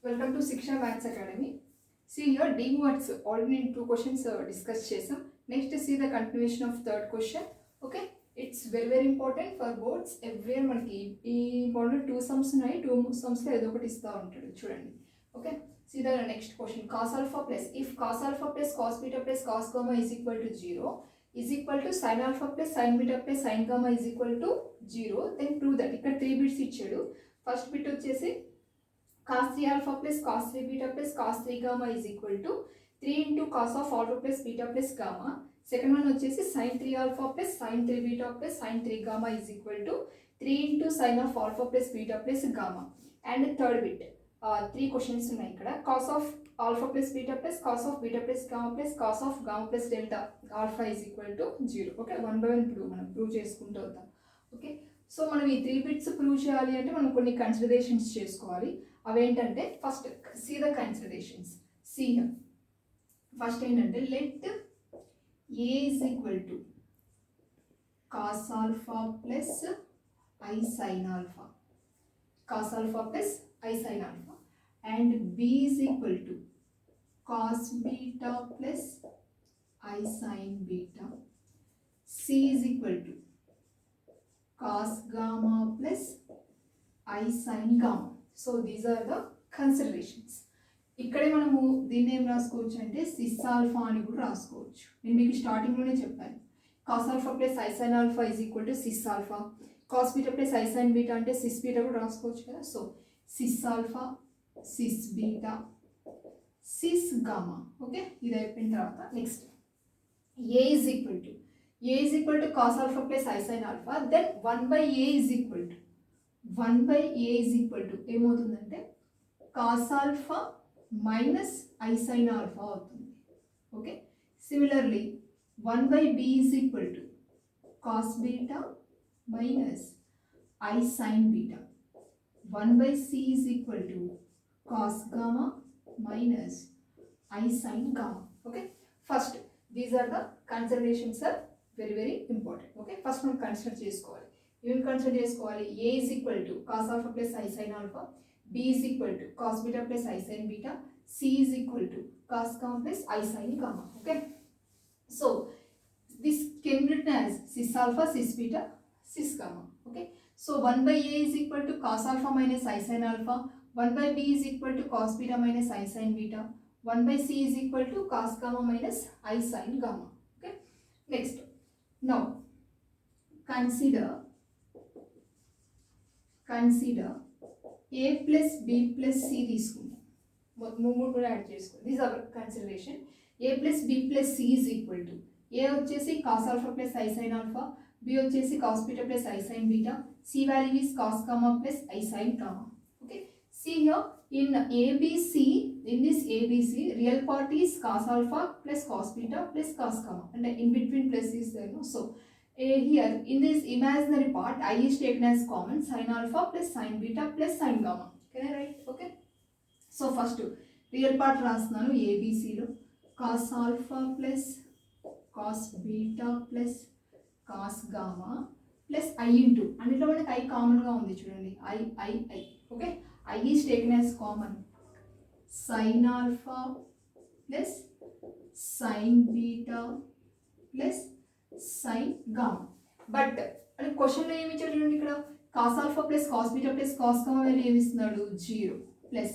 Welcome to Shiksha Maths Academy. See here, D words already in two questions discussed chesam. Next, see the continuation of third question. Okay, it's very important for boards. Everywhere మనకి ఈ model two sums ఉన్నాయి. Two sums లో ఏదో ఒకటి ఇస్తా ఉంటాడు చూడండి. Okay, see the next question. Cos alpha plus if cos alpha plus cos beta plus cos gamma is equal to 0 is equal to sin alpha plus sin beta plus sin gamma is equal to 0, then prove that. ఇక్కడ 3 bits ఇచ్చాడు. First bit వచ్చేసి cos 3 alpha plus cos 3 beta plus cos 3 gamma is equal to 3 into cos of alpha plus beta plus gamma. Second one వచ్చేసి sin 3 alpha plus sin 3 beta plus sin 3 gamma is equal to 3 into sin of alpha plus beta plus gamma. And third bit, 3 questions ఉన్నాయి ఇక్కడ. cos of alpha plus beta plus cos of beta plus gamma plus cos of gamma plus delta alpha is equal to 0. Okay, 1 by 1 ఇప్పుడు మనం prove చేసుకుంటూ వద్దాం. Okay, so మనం ఈ 3 bits prove చేయాలి అంటే మనం కొన్ని కన్సిడరేషన్స్ చేసుకోవాలి. అవేంటంటే first see the considerations. See first ఏంటంటే let A is equal to cos alpha plus I sine alpha, cos alpha plus I sine alpha, and B is equal to cos beta plus I sine beta, C is equal to cos gamma plus I sine gamma. So these are the considerations. ఇక్కడే మనము దీన్ని ఏం రాసుకోవచ్చు అంటే cis alpha అని కూడా రాసుకోవచ్చు. నేను మీకు స్టార్టింగ్లోనే చెప్పాను, cos alpha plus I sine alpha is equal to cis alpha, cos beta plus I sine beta అంటే సిస్ బీటా కూడా రాసుకోవచ్చు కదా. So cis alpha, cis beta, cis gamma. Okay, ఇది అయిపోయిన తర్వాత next A is equal to cos alpha plus I sine alpha, then 1 by a is equal to 1 by a is equal to ఏమవుతుందంటే cos alpha minus i sine alpha అవుతుంది. Okay, similarly 1 by b is equal to cos beta minus i sine beta, 1 by c is equal to cos gamma minus i sine gamma. Okay, first these are the considerations are very important. Okay, first మనం consider చేసుకోవాలి. ఏం consider చేసుకోవాలి? A is equal to cos alpha plus I sine alpha, B is equal to cos beta plus I sine beta, C is equal to cos gamma plus I sine gamma. Okay, so this can written as sis alpha, sis beta, sis gamma. Okay, so 1 by a is equal to cos alpha minus I sin alpha, 1 by b is equal to cos beta minus I sin beta, 1 by c is equal to cos gamma minus I sin gamma. Okay, next, now consider a plus b plus c తీసుకుందాం. మూడు కూడా add చేసుకోండి. This are consideration. a plus b plus c is equal to a వచ్చేసి cos alpha plus I sin alpha, b వచ్చేసి cos beta plus I sin beta, c value is cos gamma plus I sin gamma. Okay, see here in ABC, in this ABC, real part is cos alpha plus cos beta plus cos gamma, and in between plus is there, no? So here in this imaginary part I is taken as common, sin alpha plus sin beta plus sin gamma. Can I write? Okay, so first real part రాస్తున్నాను. ABC లో cos alpha plus cos beta plus cos gamma plus I into, అన్నిట్లో మనకి I కామన్గా ఉంది చూడండి, I. Okay, I is taken as common, sin alpha plus sin beta plus sin gamma. But అంటే క్వశ్చన్లో ఏమి ఇచ్చాడు చూడండి, ఇక్కడ cos alpha plus cos beta plus cos gamma value ఏమి ఇస్తున్నాడు? 0 ప్లస్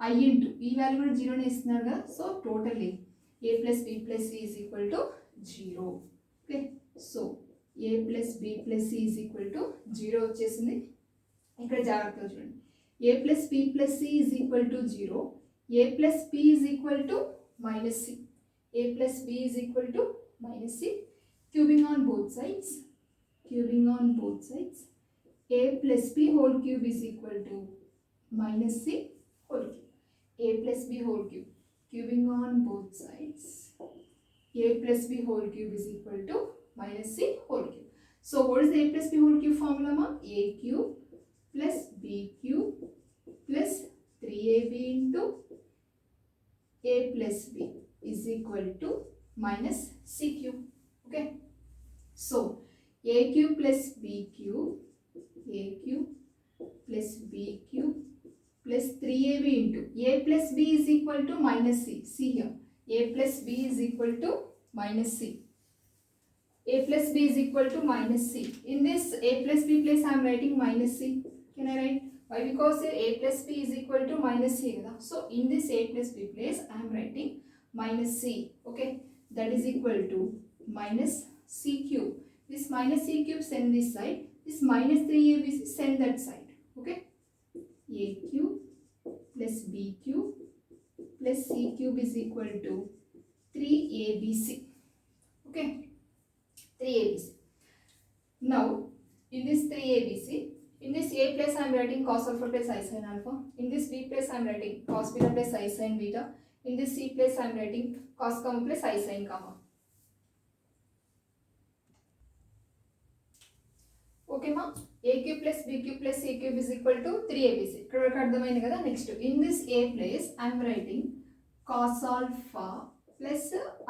I into ఈ వాల్యూ కూడా 0నే ఇస్తున్నాడు కదా. So totally a plus b plus c is equal to 0. Okay, so a plus b plus c is equal to 0 వచ్చేసింది. ఇక్కడ జాగ్రత్తగా చూడండి, a plus b plus c is equal to 0, a plus b is equal to minus c, a plus b is equal to minus c, cubing on both sides, a plus b whole cube is equal to minus c whole cube, a plus b whole cube, cubing on both sides, a plus b whole cube is equal to minus c whole cube. So what is the a plus b whole cube formula ma? A cube plus b cube plus 3ab into a plus b is equal to minus c cube. Okay, so a cube plus b cube, a cube plus b cube plus 3ab into a plus b is equal to minus c. See here, a plus b is equal to minus c. A plus b is equal to minus c. In this a plus b place I am writing minus c. Can I write? Why? Because a plus b is equal to minus c. So in this a plus b place I am writing minus c. Okay, that is equal to minus c cube. This minus c cube send this side. This minus 3abc send that side. Okay, a cube plus b cube plus c cube is equal to 3abc. Okay, 3abc. Now in this 3abc, in this a place I am writing cos alpha plus I sin alpha. In this b place I am writing cos beta plus I sin beta. In this c place I am writing cos gamma plus I sin gamma. Okay ma, a cube plus b cube plus c cube is equal to 3abc. ఇక్కడ వరకు అర్థమైంది కదా. Next in this a place I am writing cos alpha plus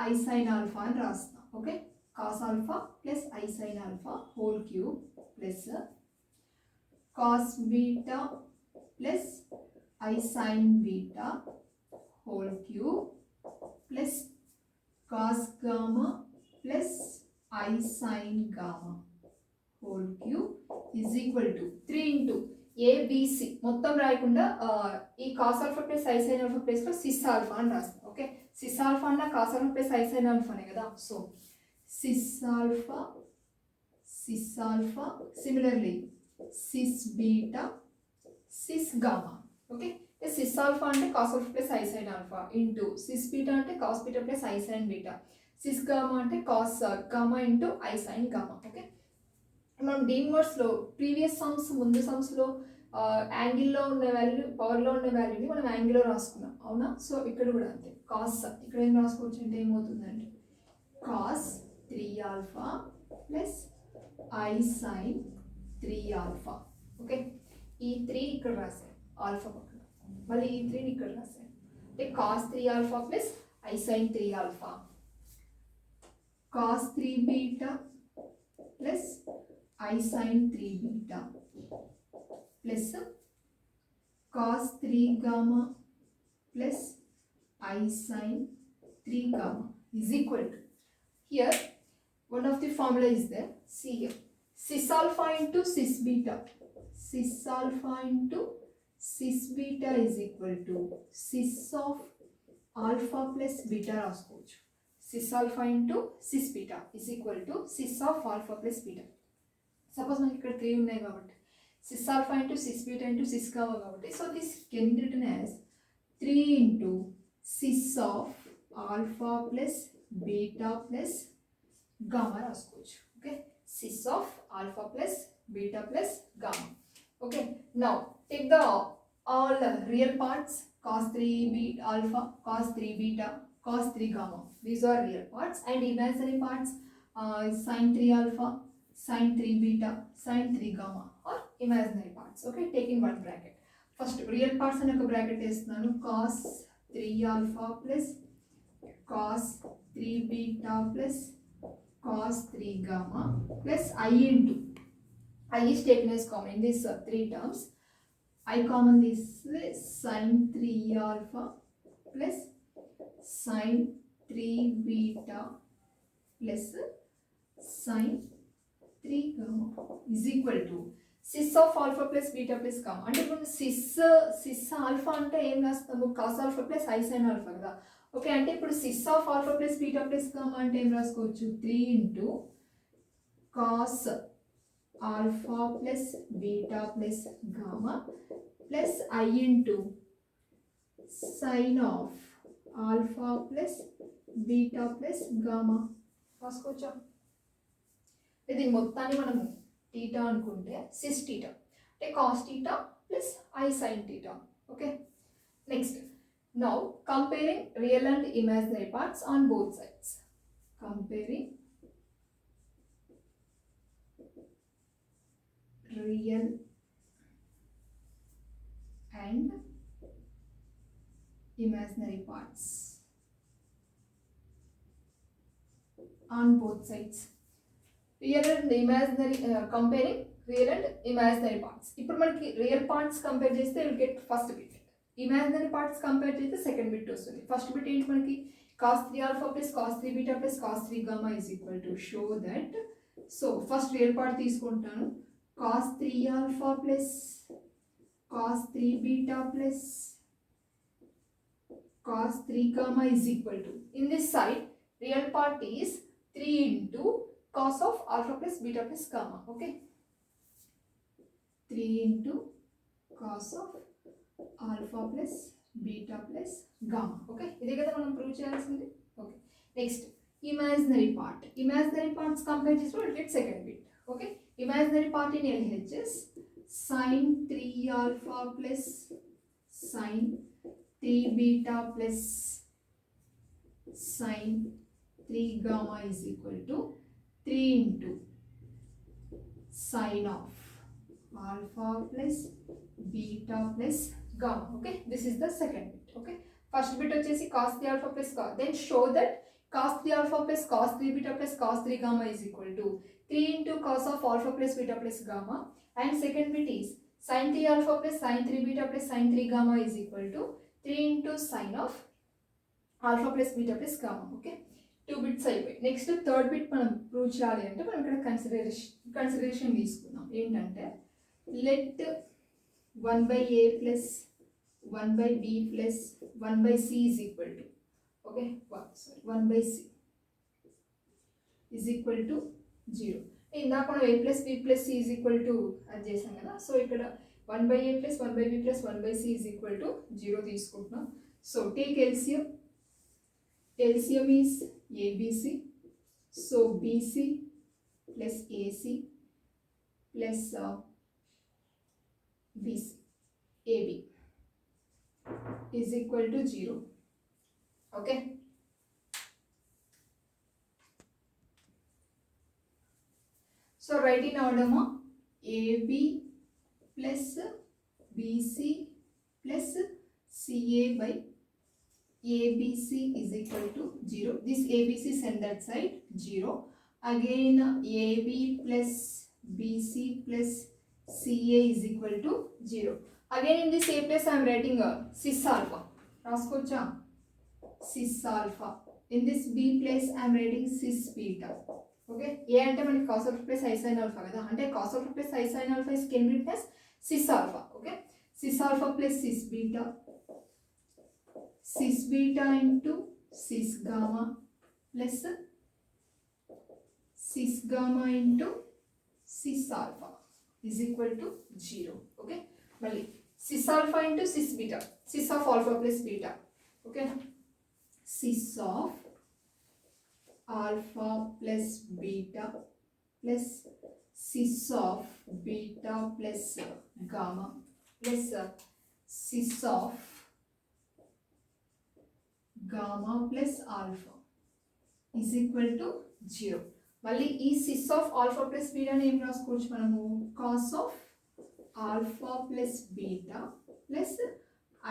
I sin alpha అని రాస్తా. Okay, cos alpha plus I sin alpha whole cube plus cos beta plus I sin beta whole cube plus cos gamma plus I sin gamma whole cube is equal to 3 into ABC. మొత్తం రాయకుండా ఈ cos alpha plus I sin alpha place లో cis alpha అని రాస్తాం. Okay, cis alpha అన్న cos alpha plus I sin alpha నే కదా. So cis alpha similarly cis beta cis gamma. Okay, cis alpha అంటే cos alpha plus I sin alpha into cis beta అంటే cos beta plus I sin beta, cis gamma అంటే cos gamma into I sin gamma. Okay, మనం డీమర్స్లో previous sums ముందు సమ్స్లో యాంగిల్లో ఉన్న value పవర్లో ఉన్న వాల్యూని మనం యాంగిల్లో రాసుకున్నాం అవునా. సో ఇక్కడ కూడా అంతే, కాస్ ఇక్కడ ఏం రాసుకోవచ్చు అంటే ఏమవుతుందంటే cos 3 alpha plus I sine 3 alpha. Okay, ఈ 3 ఇక్కడ రాశాను ఆల్ఫా పక్కన, మళ్ళీ ఈ 3ని ఇక్కడ రాశాను అంటే cos 3 alpha plus I sine 3 alpha, cos 3 beta plus I sin 3 beta plus cos 3 gamma plus I sin 3 gamma is equal to, here one of the formula is there, see here, cis alpha into cis beta, cis alpha into cis beta is equal to cis of alpha plus beta రాసుకోవచ్చు. cis alpha into cis beta is equal to cis of alpha plus beta. Suppose మనకి ఇక్కడ 3 ఉన్నాయి కాబట్టి cis alpha into cis beta into cis gamma కాబట్టి, so this can be written as 3 into cis of alpha plus beta plus gamma రాసుకోవచ్చు. Okay, cis of alpha plus beta plus gamma. Okay, now take the all real parts, cos 3 beta alpha, cos 3 beta, cos 3 gamma, these are real parts, and imaginary parts sin 3 alpha, sin 3 beta, sin 3 gamma or imaginary parts. Okay, taking one bracket. First real parts అని ఒక bracket వేస్తున్నాను, cos 3 alpha plus cos 3 beta plus cos 3 gamma plus I into, I is taken as common in these 3 terms. I common this sin 3 alpha plus sin 3 beta plus sin 3 gamma is equal to cis of alpha plus beta plus gamma. అంటే ఇప్పుడు cis alpha అంటే ఏం రాస్తాము, cos alpha plus I sin alpha కదా. Okay, అంటే ఇప్పుడు cis of alpha plus beta plus gamma అంటే ఏం రాసుకోవచ్చు, 3 into cos alpha plus beta plus gamma plus I into sin of alpha plus beta plus gamma రాసుకోవచ్చా. ఇది మొత్తాన్ని మనం theta అనుకుంటే సిస్ టీటా అంటే cos theta plus I sine theta. Okay, next now comparing real and imaginary parts on both sides, comparing real and imaginary parts on both sides. Real and imaginary, comparing real and imaginary parts. ఇప్పుడు మనకి real parts compare చేస్తే will get first bit, imaginary parts compare చేస్తే second bit వస్తుంది. First bit ఏంటి మనకి cos 3 alpha plus cos 3 beta plus cos 3 gamma is equal to show that. So first real part తీసుకుంటాను, cos 3 alpha plus cos 3 beta plus cos 3 gamma is equal to, in this side real part is 3 into cos of alpha plus beta plus gamma. Okay, 3 into cos of alpha plus beta plus gamma. Okay, ఇదే కదా మనం prove చేయాల్సింది. Okay, next imaginary part. Imaginary parts compare చేసినప్పుడు it get second bit. Okay, imaginary part in LHS sin 3 alpha plus sin 3 beta plus sin 3 gamma is equal to 3 into sin of alpha plus beta plus gamma. Okay, this is the second bit. Okay, first bit వచ్చేసి cos 3 alpha plus cos, then show that cos 3 alpha plus cos 3 beta plus cos 3 gamma is equal to 3 into cos of alpha plus beta plus gamma, and second bit is sin 3 alpha plus sin 3 beta plus sin 3 gamma is equal to 3 into sin of alpha plus beta plus gamma. Okay, 2 bits అయిపోయి. Next third bit మనం prove చేయాలి అంటే మనం ఇక్కడ consideration తీసుకున్నాం. ఏంటంటే let 1 by a plus 1 by b plus 1 by c is equal to, okay, 1 by c is equal to 0. ఇందాక మనం a plus b plus c is equal to అది చేసాం కదా, సో ఇక్కడ 1 by a plus 1 by b plus 1 by c is equal to 0 తీసుకుంటున్నాం. So take LCM. LCM is ABC, so BC plus AC plus BC AB is equal to 0. Okay, so write in order ma, AB plus BC plus CA by ABC is equal to 0. This ABC send that side 0. Again AB plus BC plus CA is equal to 0. Again in this A place I am writing cis alpha. రాసుకోవచ్చా? cis alpha. In this B place I am writing cis beta. Okay, A అంటే మనకి cos alpha plus I sin alpha కదా, అంటే cos alpha plus I sin alpha is can be written as cis alpha. Okay, cis alpha plus cis beta into cis gamma plus cis gamma into cis alpha is equal to 0. Okay, మళ్ళీ cis alpha into cis beta, cis of alpha plus beta. Okay, cis of alpha plus beta plus cis of beta plus gamma plus cis of gamma plus alpha is equal to 0. మళ్ళీ ఈ cis of alpha plus beta ని ఏం రాసుకోవచ్చు మనము, cos of alpha plus beta plus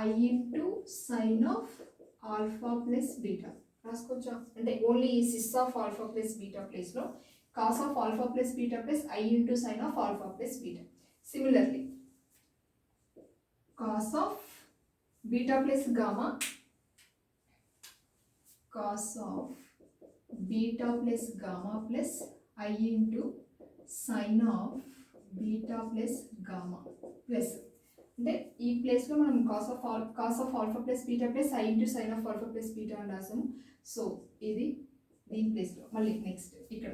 I into sin of alpha plus beta రాసుకోవచ్చా? అంటే only ఈ cis of alpha plus beta place లో cos of alpha plus beta plus I into sin of alpha plus beta. Similarly cos of beta plus gamma, cos of beta plus gamma plus I into sin of beta plus gamma plus, అంటే ఈ ప్లేస్లో మనం cos of alpha plus beta plus I into sin of alpha plus beta అని రాసాము. So ఇది దీని ప్లేస్లో. మళ్ళీ next ఇక్కడ